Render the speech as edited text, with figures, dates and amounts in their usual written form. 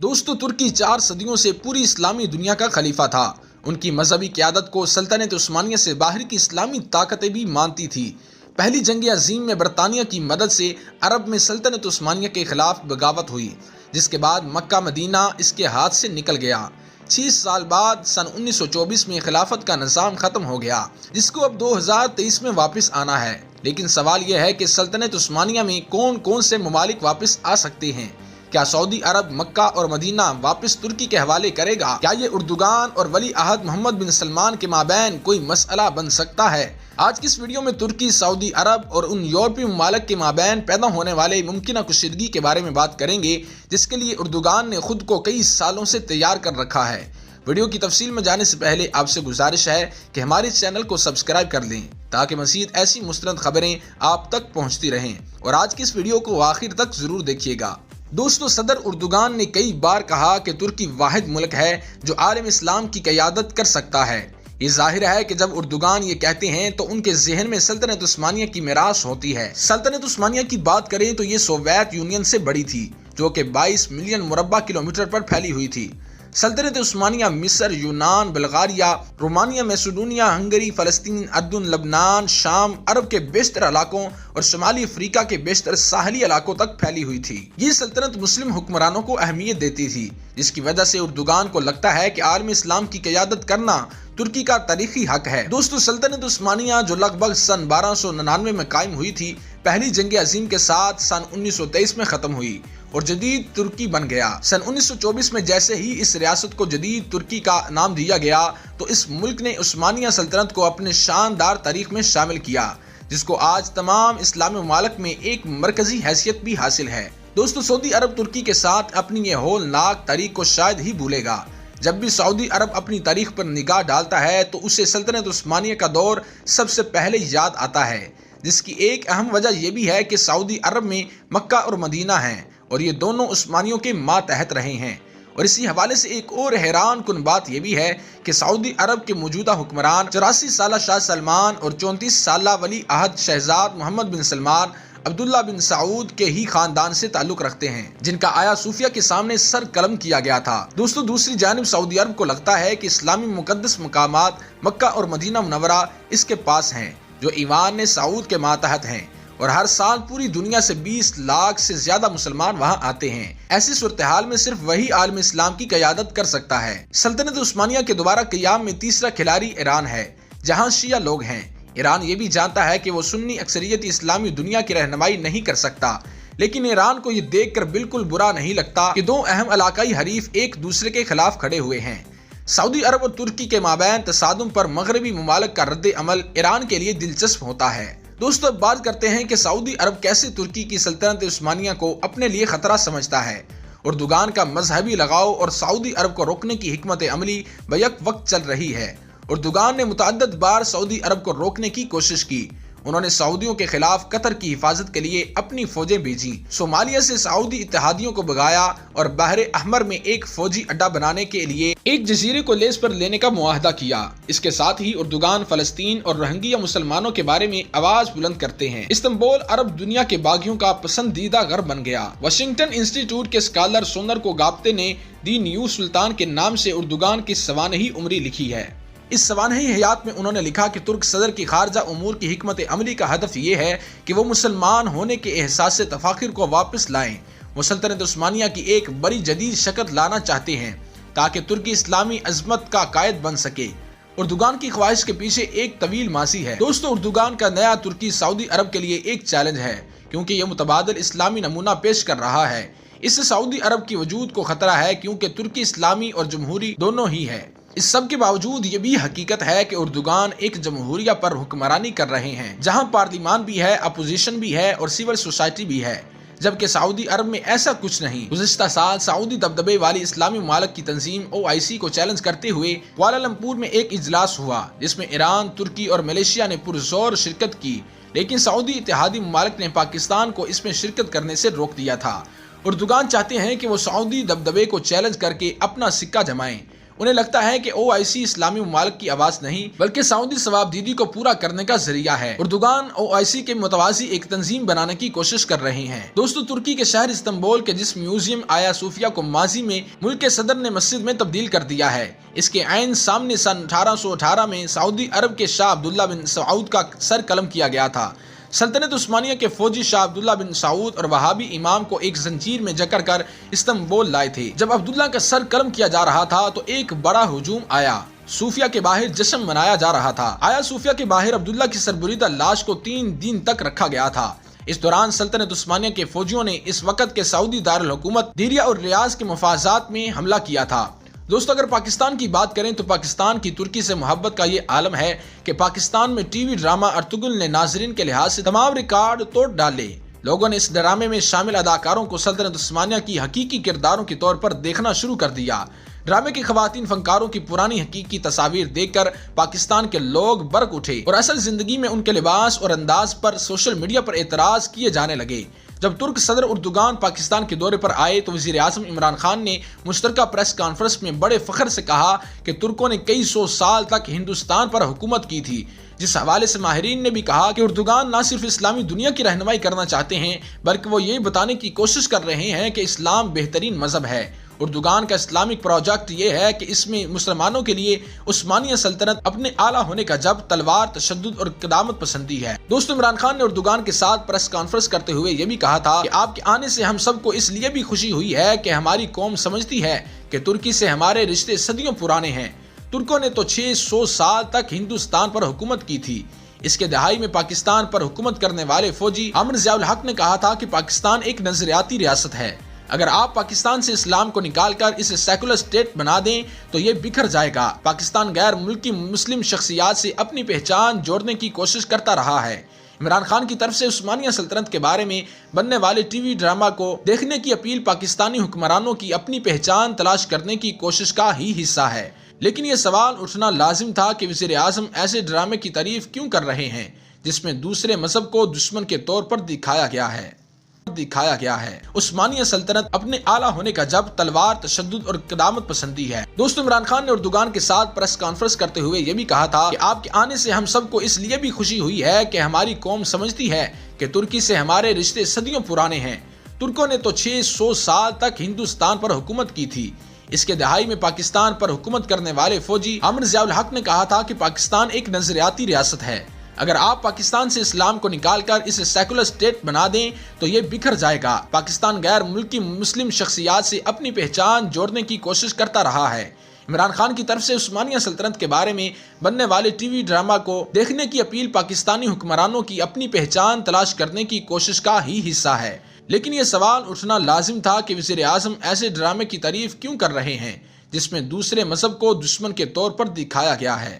दोस्तों, तुर्की 4 सदियों से पूरी इस्लामी दुनिया का खलीफा था। उनकी मजहबी क़यादत को सल्तनत उस्मानिया से बाहर की इस्लामी ताकतें भी मानती थी। पहली जंग अजीम में बरतानिया की मदद से अरब में सल्तनत उस्मानिया के खिलाफ बगावत हुई, जिसके बाद मक्का मदीना इसके हाथ से निकल गया। 6 साल बाद सन 1924 में खिलाफत का निज़ाम खत्म हो गया, जिसको अब 2023 में वापस आना है। लेकिन सवाल यह है कि सल्तनत उस्मानिया में कौन कौन से ममालिक वापस आ सकते हैं। क्या सऊदी अरब मक्का और मदीना वापस तुर्की के हवाले करेगा? क्या ये उर्दुगान और वली अहद मोहम्मद बिन सलमान के माबैन कोई मसला बन सकता है? आज की इस वीडियो में तुर्की, सऊदी अरब और उन यूरोपीय ममालिक के माबैन पैदा होने वाले मुमकिन कुशीदगी के बारे में बात करेंगे, जिसके लिए उर्दुगान ने खुद को कई सालों से तैयार कर रखा है। वीडियो की तफसील में जाने से पहले आपसे गुजारिश है कि हमारे चैनल को सब्सक्राइब कर लें, ताकि मज़ीद ऐसी मुस्तनद खबरें आप तक पहुंचती रहें। और आज की इस वीडियो को आखिर तक जरूर देखिएगा। दोस्तों, सदर उर्दुगान ने कई बार कहा कि तुर्की वाहिद मुल्क है जो आलम इस्लाम की क़यादत कर सकता है। ये जाहिर है कि जब उर्दुगान ये कहते हैं तो उनके जहन में सल्तनत उस्मानिया की मिरास होती है। सल्तनत उस्मानिया की बात करें तो ये सोवियत यूनियन से बड़ी थी, जो कि 22 मिलियन मुरब्बा किलोमीटर पर फैली हुई थी। सल्तनत उस्मानिया मिस्र, यूनान, बल्गारिया, रोमानिया, मैसेडोनिया, हंगरी, फ़लस्तीन, अर्दन, लबनान, शाम, अरब के बेशतर इलाकों और शुमाली अफ्रीका के बेशतर साहली इलाकों तक फैली हुई थी। ये सल्तनत मुस्लिम हुक्मरानों को अहमियत देती थी, जिसकी वजह से उर्दुगान को लगता है कि आलम इस्लाम की क़यादत करना तुर्की का तारीखी हक है। दोस्तों, सल्तनत उस्मानिया जो लगभग सन 1299 में कायम हुई थी, पहली जंग अजीम के साथ सन 1923 में खत्म हुई और जदीद तुर्की बन गया। सन 1924 में जैसे ही इस रियासत को जदीद तुर्की का नाम दिया गया, तो इस मुल्क ने उस्मानिया सल्तनत को अपने शानदार तारीख में शामिल किया, जिसको आज तमाम इस्लामी ममालिक में एक मरकजी हैसियत भी हासिल है। दोस्तों, सऊदी अरब तुर्की के साथ अपनी ये होलनाक तारीख को शायद ही भूलेगा। जब भी सऊदी अरब अपनी तारीख पर निगाह डालता है तो उसे सल्तनत उस्मानिया का दौर सबसे पहले याद आता है, जिसकी एक अहम वजह यह भी है कि सऊदी अरब में मक्का और मदीना हैं और ये दोनों उस्मानियों के मातहत रहे हैं। और इसी हवाले से एक और हैरान कुन बात यह भी है कि सऊदी अरब के मौजूदा हुक्मरान 84 साला शाह सलमान और 34 साला वली अहद शहजाद मोहम्मद बिन सलमान अब्दुल्ला बिन सऊद के ही खानदान से ताल्लुक रखते हैं, जिनका आया सूफिया के सामने सर कलम किया गया था। दोस्तों, दूसरी जानिब सऊदी अरब को लगता है कि इस्लामी मुकद्दस मकामात मक्का और मदीना मुनव्वरा इसके पास हैं, जो ईवान सऊद के मातहत हैं, और हर साल पूरी दुनिया से 20 लाख से ज्यादा मुसलमान वहां आते हैं। ऐसी सूरत हाल में सिर्फ वही आलम इस्लाम की क़यादत कर सकता है। सल्तनत उस्मानिया के दोबारा क़याम में तीसरा खिलाड़ी ईरान है, जहां शिया लोग हैं। ईरान ये भी जानता है कि वो सुन्नी अक्सरियत इस्लामी दुनिया की रहनुमाई नहीं कर सकता, लेकिन ईरान को ये देखकर बिल्कुल बुरा नहीं लगता कि दो अहम इलाकाई हरीफ एक दूसरे के खिलाफ खड़े हुए हैं। सऊदी अरब और तुर्की के माबैन तसादुम पर मगरबी ममालिक का रद्द अमल ईरान के लिए दिलचस्प होता है। दोस्तों, अब बात करते हैं कि सऊदी अरब कैसे तुर्की की सल्तनत उस्मानिया को अपने लिए खतरा समझता है। उर्दुगान का मजहबी लगाव और सऊदी अरब को रोकने की हिकमत अमली बैक वक्त चल रही है। उर्दुगान ने मुतअद्दिद बार सऊदी अरब को रोकने की कोशिश की। उन्होंने सऊदियों के खिलाफ कतर की हिफाजत के लिए अपनी फौजें भेजी, सोमालिया से सऊदी इत्तेहादियों को भगाया और बहरे अहमर में एक फौजी अड्डा बनाने के लिए एक जजीरे को लेज पर लेने का मुआहदा किया। इसके साथ ही उर्दुगान फलस्तीन और रोहिंग्या मुसलमानों के बारे में आवाज बुलंद करते हैं। इस्तांबुल अरब दुनिया के बागियों का पसंदीदा घर बन गया। वाशिंगटन इंस्टीट्यूट के स्कॉलर सोनर को गाप्ते ने दी न्यू सुल्तान के नाम से उर्दुगान की सवानही उमरी लिखी है। इस सवानही हयात में उन्होंने लिखा कि तुर्क सदर की खारजा उमूर की हिकमत अमली का हदफ ये है कि वो मुसलमान होने के एहसास से तफाखिर को वापस लाएं। वो सल्तनत उस्मानिया की एक बड़ी जदीद शक्ल लाना चाहते हैं, ताकि तुर्की इस्लामी अजमत का कायद बन सके। उर्दुगान की ख्वाहिश के पीछे एक तवील मासी है। दोस्तों, उर्दुगान का नया तुर्की सऊदी अरब के लिए एक चैलेंज है, क्योंकि यह मुतबादिल इस्लामी नमूना पेश कर रहा है। इससे सऊदी अरब की वजूद को खतरा है, क्योंकि तुर्की इस्लामी और जमहूरी दोनों ही है। इस सब के बावजूद ये भी हकीकत है कि उर्दुगान एक जमहूरिया पर हुक्मरानी कर रहे हैं, जहां पार्लिमान भी है, अपोजिशन भी है और सिविल सोसाइटी भी है, जबकि सऊदी अरब में ऐसा कुछ नहीं। गुज़िश्ता साल सऊदी दबदबे वाली इस्लामी ममालिक की तंजीम OIC को चैलेंज करते हुए कुआलालंपुर में एक इजलास हुआ, जिसमें ईरान, तुर्की और मलेशिया ने पुरजोर शिरकत की, लेकिन सऊदी इत्तेहादी ममालिक ने पाकिस्तान को इसमें शिरकत करने से रोक दिया था। उर्दुगान चाहते हैं कि वो सऊदी दबदबे को चैलेंज करके अपना सिक्का जमाएं। انہیں لگتا ہے کہ OIC اسلامی ممالک کی آواز نہیں بلکہ سعودی ثوابدیدی کو پورا کرنے کا ذریعہ ہے۔ اردوغان OIC کے متوازی ایک تنظیم بنانے کی کوشش کر رہے ہیں۔ دوستو، ترکی کے شہر استنبول کے جس میوزیم آیا صوفیہ کو ماضی میں ملک کے صدر نے مسجد میں تبدیل کر دیا ہے، اس کے عین سامنے سن 1818 میں سعودی عرب کے شاہ عبداللہ بن سعود کا سر قلم کیا گیا تھا۔ سلطنت عثمانیہ کے فوجی شاہ عبداللہ بن سعود اور وہابی امام کو ایک زنجیر میں جکڑ کر استنبول لائے تھے۔ جب عبداللہ کا سر قلم کیا جا رہا تھا تو ایک بڑا ہجوم آیا۔ صوفیہ کے باہر جشن منایا جا رہا تھا۔ آیا صوفیہ کے باہر عبداللہ کی سربریدہ لاش کو 3 دن تک رکھا گیا تھا۔ اس دوران سلطنت عثمانیہ کے فوجیوں نے اس وقت کے سعودی دارالحکومت دیریا اور ریاض کے مفاذات میں حملہ کیا تھا۔ دوستو، اگر پاکستان کی بات کریں تو پاکستان کی ترکی سے محبت کا یہ عالم ہے کہ پاکستان میں ٹی وی ڈرامہ ارطغرل نے ناظرین کے لحاظ سے تمام ریکارڈ توڑ ڈالے۔ لوگوں نے اس ڈرامے میں شامل اداکاروں کو سلطنت عثمانیہ کی حقیقی کرداروں کے طور پر دیکھنا شروع کر دیا۔ ڈرامے کی خواتین فنکاروں کی پرانی حقیقی تصاویر دیکھ کر پاکستان کے لوگ برق اٹھے اور اصل زندگی میں ان کے لباس اور انداز پر سوشل میڈیا پر اعتراض کیے جانے لگے۔ جب ترک صدر اردوغان پاکستان کے دورے پر آئے تو وزیر اعظم عمران خان نے مشترکہ پریس کانفرنس میں بڑے فخر سے کہا کہ ترکوں نے کئی سو سال تک ہندوستان پر حکومت کی تھی۔ جس حوالے سے ماہرین نے بھی کہا کہ اردوغان نہ صرف اسلامی دنیا کی رہنمائی کرنا چاہتے ہیں بلکہ وہ یہ بتانے کی کوشش کر رہے ہیں کہ اسلام بہترین مذہب ہے۔ اردوغان کا اسلامک پروجیکٹ یہ ہے کہ اس میں مسلمانوں کے لیے عثمانیہ سلطنت اپنے اعلیٰ ہونے کا جب تلوار، تشدد اور قدامت پسندی ہے۔ دوستو، عمران خان نے اردوغان کے ساتھ پریس کانفرنس کرتے ہوئے یہ بھی کہا تھا کہ آپ کے آنے سے ہم سب کو اس لیے بھی خوشی ہوئی ہے کہ ہماری قوم سمجھتی ہے کہ ترکی سے ہمارے رشتے صدیوں پرانے ہیں۔ ترکوں نے تو 600 سال تک ہندوستان پر حکومت کی تھی۔ اس کے دہائی میں پاکستان پر حکومت کرنے والے فوجی عامر ضیاء الحق نے کہا تھا کہ پاکستان ایک نظریاتی ریاست ہے۔ اگر آپ پاکستان سے اسلام کو نکال کر اسے سیکولر اسٹیٹ بنا دیں تو یہ بکھر جائے گا۔ پاکستان غیر ملکی مسلم شخصیات سے اپنی پہچان جوڑنے کی کوشش کرتا رہا ہے۔ عمران خان کی طرف سے عثمانیہ سلطنت کے بارے میں بننے والے ٹی وی ڈرامہ کو دیکھنے کی اپیل پاکستانی حکمرانوں کی اپنی پہچان تلاش کرنے کی کوشش کا ہی حصہ ہے۔ لیکن یہ سوال اٹھنا لازم تھا کہ وزیر اعظم ایسے ڈرامے کی تعریف کیوں کر رہے ہیں جس میں دوسرے مذہب کو دشمن کے طور پر دکھایا گیا ہے۔ عثمانیہ سلطنت اپنے اعلیٰ ہونے کا جب تلوار، تشدد اور قدامت پسندی ہے۔ دوستو، عمران خان نے اردوغان کے ساتھ پریس کانفرنس کرتے ہوئے یہ بھی کہا تھا کہ آپ کے آنے سے ہم سب کو اس لیے بھی خوشی ہوئی ہے کہ ہماری قوم سمجھتی ہے کہ ترکی سے ہمارے رشتے صدیوں پرانے ہیں۔ ترکوں نے تو 600 سال تک ہندوستان پر حکومت کی تھی۔ اس کے دہائی میں پاکستان پر حکومت کرنے والے فوجی عامر ضیاء الحق نے کہا تھا کہ پاکستان ایک نظریاتی ریاست ہے۔ اگر آپ پاکستان سے اسلام کو نکال کر اسے سیکولر اسٹیٹ بنا دیں تو یہ بکھر جائے گا۔ پاکستان غیر ملکی مسلم شخصیات سے اپنی پہچان جوڑنے کی کوشش کرتا رہا ہے۔ عمران خان کی طرف سے عثمانیہ سلطنت کے بارے میں بننے والے ٹی وی ڈرامہ کو دیکھنے کی اپیل پاکستانی حکمرانوں کی اپنی پہچان تلاش کرنے کی کوشش کا ہی حصہ ہے۔ لیکن یہ سوال اٹھنا لازم تھا کہ وزیر اعظم ایسے ڈرامے کی تعریف کیوں کر رہے ہیں جس میں دوسرے مذہب کو دشمن کے طور پر دکھایا گیا ہے۔